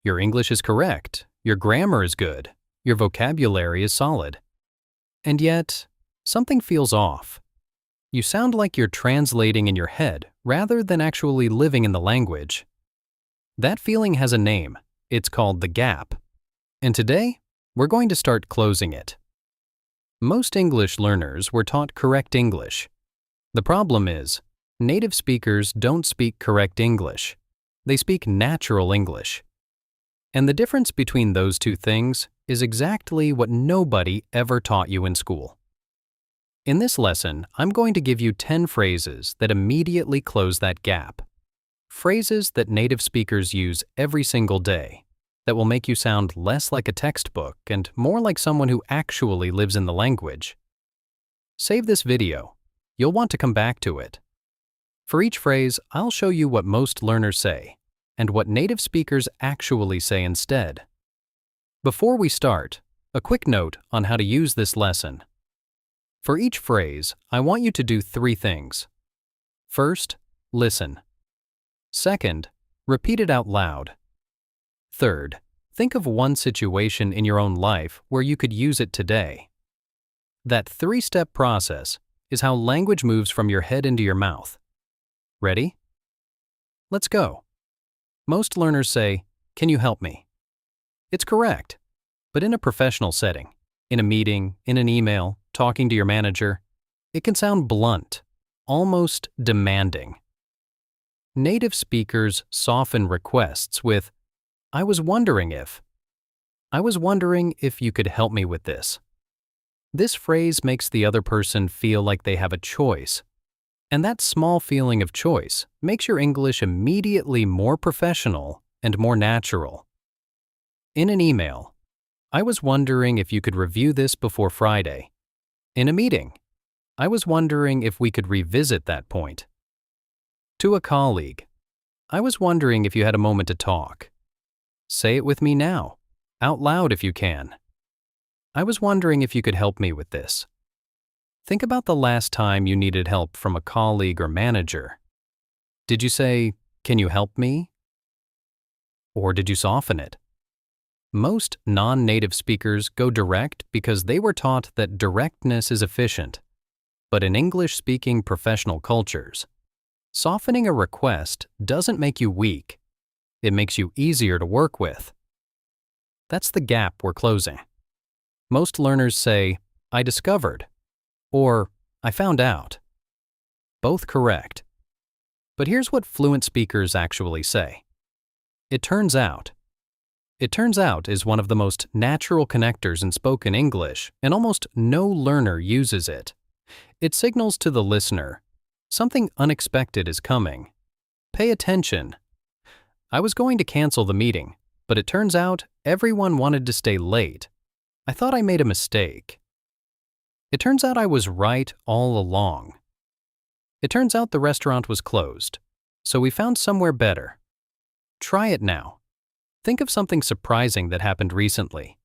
Your English is correct. Your grammar is good. Your vocabulary is solid. And yet, something feels off. You sound like you're translating in your head rather than actually living in the language. That feeling has a name. It's called the gap. And today, we're going to start closing it. Most English learners were taught correct English. The problem is, native speakers don't speak correct English. They speak natural English. And the difference between those two things is exactly what nobody ever taught you in school. In this lesson, I'm going to give you 10 phrases that immediately close that gap. Phrases that native speakers use every single day that will make you sound less like a textbook and more like someone who actually lives in the language. Save this video. You'll want to come back to it. For each phrase, I'll show you what most learners say and what native speakers actually say instead. Before we start, a quick note on how to use this lesson. For each phrase, I want you to do 3 things. First, listen. Second, repeat it out loud. Third, think of one situation in your own life where you could use it today. That 3-step process is how language moves from your head into your mouth. Ready? Let's go. Most learners say, "Can you help me?" It's correct, but in a professional setting, in a meeting, in an email, talking to your manager, it can sound blunt, almost demanding. Native speakers soften requests with, "I was wondering if you could help me with this." This phrase makes the other person feel like they have a choice. And that small feeling of choice makes your English immediately more professional and more natural. In an email, "I was wondering if you could review this before Friday." In a meeting, "I was wondering if we could revisit that point." To a colleague, "I was wondering if you had a moment to talk." Say it with me now, out loud if you can. "I was wondering if you could help me with this." Think about the last time you needed help from a colleague or manager. Did you say, "Can you help me?" Or did you soften it? Most non-native speakers go direct because they were taught that directness is efficient. But in English-speaking professional cultures, softening a request doesn't make you weak. It makes you easier to work with. That's the gap we're closing. Most learners say, "I discovered," or "I found out." Both correct. But here's what fluent speakers actually say. "It turns out." "It turns out" is one of the most natural connectors in spoken English, and almost no learner uses it. It signals to the listener, something unexpected is coming. Pay attention. "I was going to cancel the meeting, but it turns out everyone wanted to stay late. I thought I made a mistake." "It turns out I was right all along." "It turns out the restaurant was closed, so we found somewhere better." Try it now. Think of something surprising that happened recently.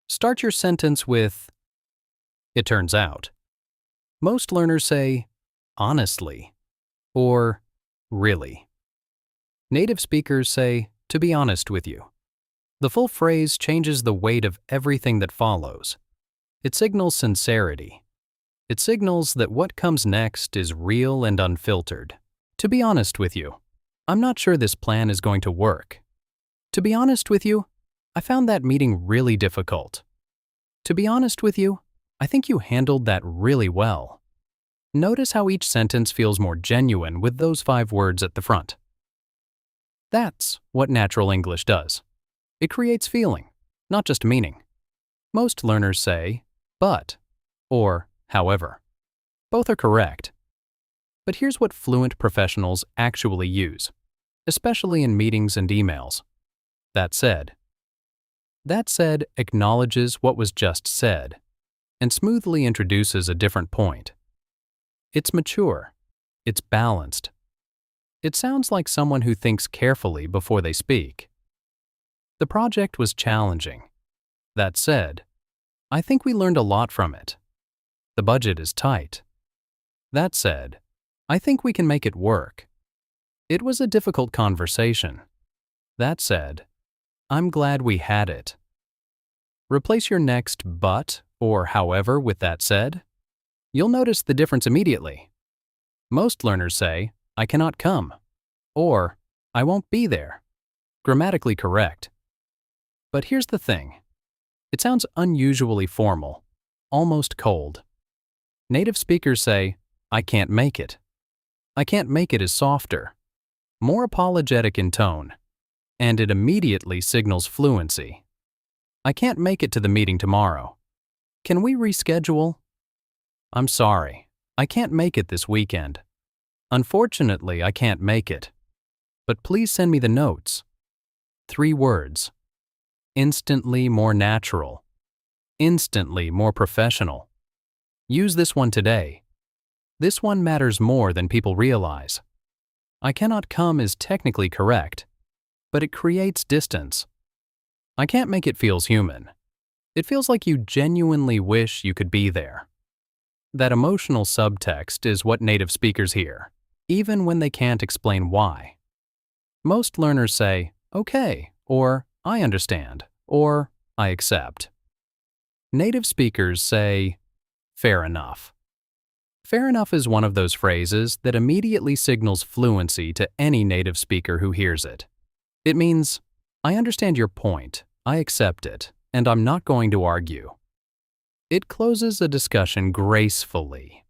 Start your sentence with, "It turns out." Most learners say, "Honestly," or "Really." Native speakers say, "To be honest with you." The full phrase changes the weight of everything that follows. It signals sincerity. It signals that what comes next is real and unfiltered. "To be honest with you, I'm not sure this plan is going to work." "To be honest with you, I found that meeting really difficult." "To be honest with you, I think you handled that really well." Notice how each sentence feels more genuine with those 5 words at the front. That's what natural English does. It creates feeling, not just meaning. Most learners say, "but," or "however." Both are correct. But here's what fluent professionals actually use, especially in meetings and emails. "That said." "That said" acknowledges what was just said and smoothly introduces a different point. It's mature. It's balanced. It sounds like someone who thinks carefully before they speak. "The project was challenging. That said, I think we learned a lot from it. The budget is tight. That said, I think we can make it work. It was a difficult conversation. That said, I'm glad we had it. Replace your next but or however with that said. You'll notice the difference immediately. Most learners say, I cannot come, or I won't be there. Grammatically correct. But here's the thing. It sounds unusually formal, almost cold. Native speakers say, I can't make it. I can't make it is softer, more apologetic in tone, and it immediately signals fluency. I can't make it to the meeting tomorrow. Can we reschedule? I'm sorry, I can't make it this weekend. Unfortunately, I can't make it. But please send me the notes. 3 words. Instantly more natural. Instantly more professional. Use this one today. This one matters more than people realize. I cannot come is technically correct, but it creates distance. I can't make it feels human. It feels like you genuinely wish you could be there. That emotional subtext is what native speakers hear, even when they can't explain why. Most learners say, okay, or I understand, or I accept. Native speakers say, fair enough. Fair enough is one of those phrases that immediately signals fluency to any native speaker who hears it. It means, I understand your point, I accept it, and I'm not going to argue. It closes a discussion gracefully.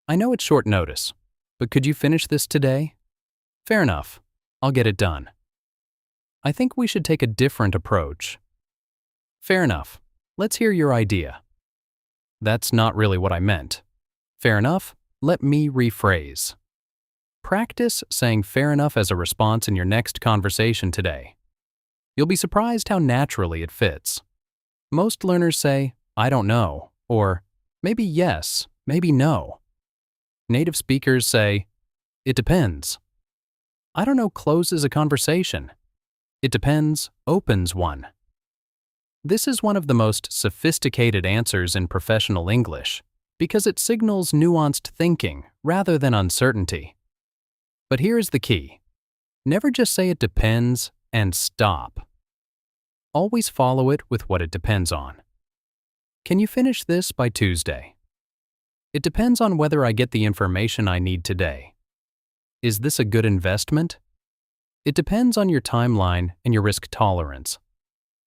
I know it's short notice, but could you finish this today? Fair enough, I'll get it done. I think we should take a different approach. Fair enough, let's hear your idea. That's not really what I meant. Fair enough, let me rephrase. Practice saying fair enough as a response in your next conversation today. You'll be surprised how naturally it fits. Most learners say, I don't know, or maybe yes, maybe no. Native speakers say, it depends. I don't know closes a conversation. It depends opens one. This is one of the most sophisticated answers in professional English because it signals nuanced thinking rather than uncertainty. But here is the key. Never just say it depends and stop. Always follow it with what it depends on. Can you finish this by Tuesday? It depends on whether I get the information I need today. Is this a good investment? It depends on your timeline and your risk tolerance.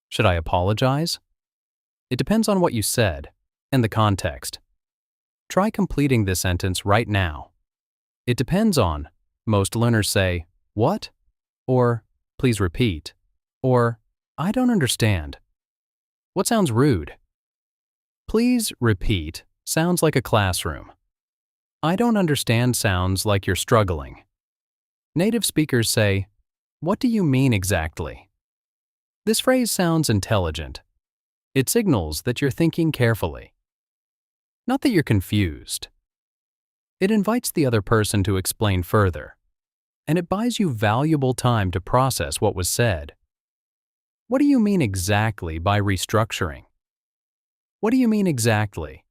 Should I apologize? It depends on what you said and the context. Try completing this sentence right now. It depends on. Most learners say, what? Or, please repeat. Or, I don't understand. What sounds rude? Please repeat sounds like a classroom. I don't understand sounds like you're struggling. Native speakers say, what do you mean exactly? This phrase sounds intelligent. It signals that you're thinking carefully. Not that you're confused. It invites the other person to explain further, and it buys you valuable time to process what was said. What do you mean exactly by restructuring? What do you mean exactly?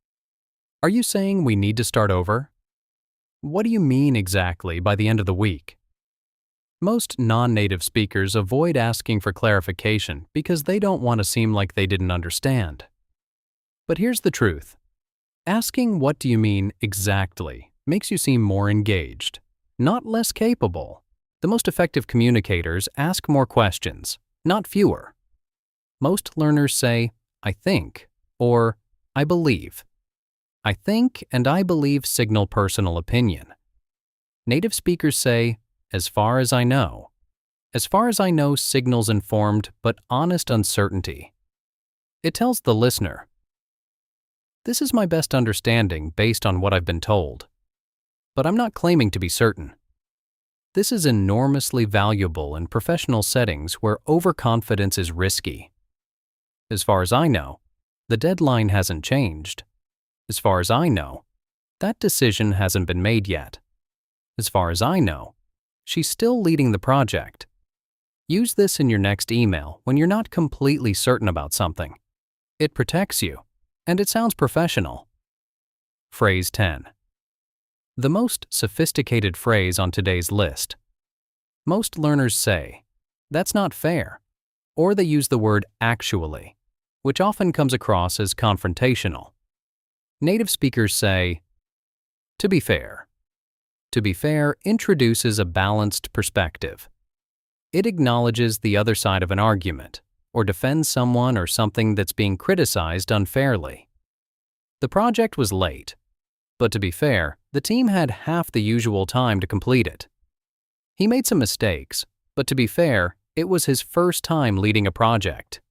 Are you saying we need to start over? What do you mean exactly by the end of the week? Most non-native speakers avoid asking for clarification because they don't want to seem like they didn't understand. But here's the truth. Asking what do you mean exactly makes you seem more engaged, not less capable. The most effective communicators ask more questions, not fewer. Most learners say, I think, or I believe. I think and I believe signal personal opinion. Native speakers say, as far as I know. As far as I know signals informed but honest uncertainty. It tells the listener, this is my best understanding based on what I've been told, but I'm not claiming to be certain. This is enormously valuable in professional settings where overconfidence is risky. As far as I know, the deadline hasn't changed. As far as I know, that decision hasn't been made yet. As far as I know, she's still leading the project. Use this in your next email when you're not completely certain about something. It protects you, and it sounds professional. Phrase 10. The most sophisticated phrase on today's list. Most learners say, that's not fair. or they use the word actually, which often comes across as confrontational. Native speakers say, to be fair. To be fair introduces a balanced perspective. It acknowledges the other side of an argument, or defends someone or something that's being criticized unfairly. The project was late, but to be fair, the team had half the usual time to complete it. He made some mistakes, but to be fair, it was his first time leading a project.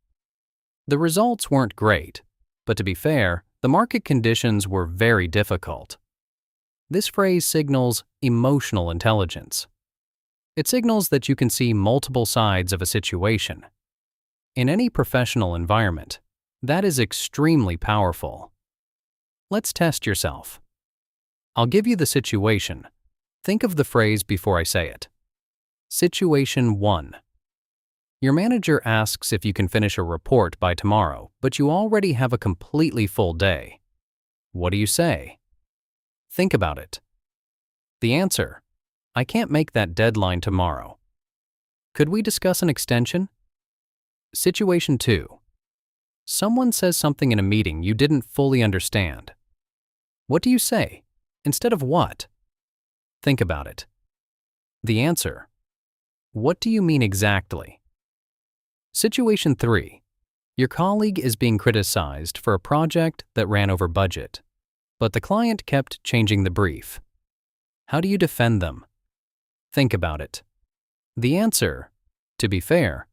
The results weren't great, but to be fair, the market conditions were very difficult. This phrase signals emotional intelligence. It signals that you can see multiple sides of a situation. In any professional environment, that is extremely powerful. Let's test yourself. I'll give you the situation. Think of the phrase before I say it. Situation 1. Your manager asks if you can finish a report by tomorrow, but you already have a completely full day. What do you say? Think about it. The answer: I can't make that deadline tomorrow. Could we discuss an extension? Situation 2. Someone says something in a meeting you didn't fully understand. What do you say? Instead of what? Think about it. The answer: what do you mean exactly? Situation 3. Your colleague is being criticized for a project that ran over budget, but the client kept changing the brief. How do you defend them? Think about it. The answer: to be fair,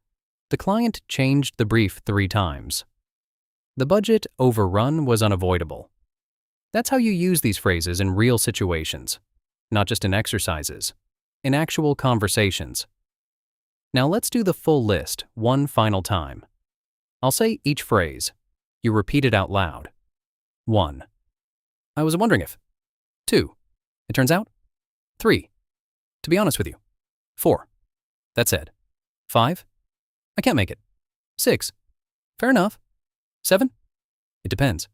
the client changed the brief 3 times. The budget overrun was unavoidable. That's how you use these phrases in real situations, not just in exercises, in actual conversations. Now let's do the full list one final time. I'll say each phrase. You repeat it out loud. 1. I was wondering if. 2. It turns out. 3. To be honest with you. 4. That said. 5. I can't make it. 6. Fair enough. 7. It depends.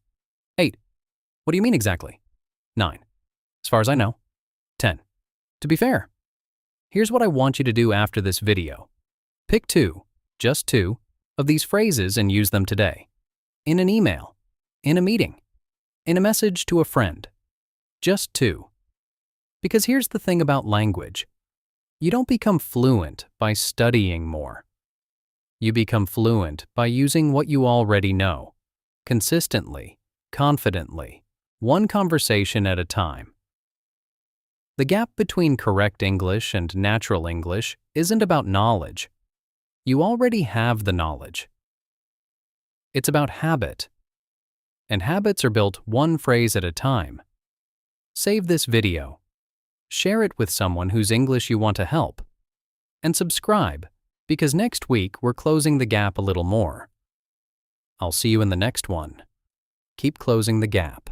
8. What do you mean exactly? 9. As far as I know. 10. To be fair. Here's what I want you to do after this video. Pick 2, just 2, of these phrases and use them today. In an email, in a meeting, in a message to a friend. Just 2. Because here's the thing about language. You don't become fluent by studying more. You become fluent by using what you already know, consistently, confidently, one conversation at a time. The gap between correct English and natural English isn't about knowledge. You already have the knowledge. It's about habit. And habits are built one phrase at a time. Save this video. Share it with someone whose English you want to help. And subscribe, because next week we're closing the gap a little more. I'll see you in the next one. Keep closing the gap.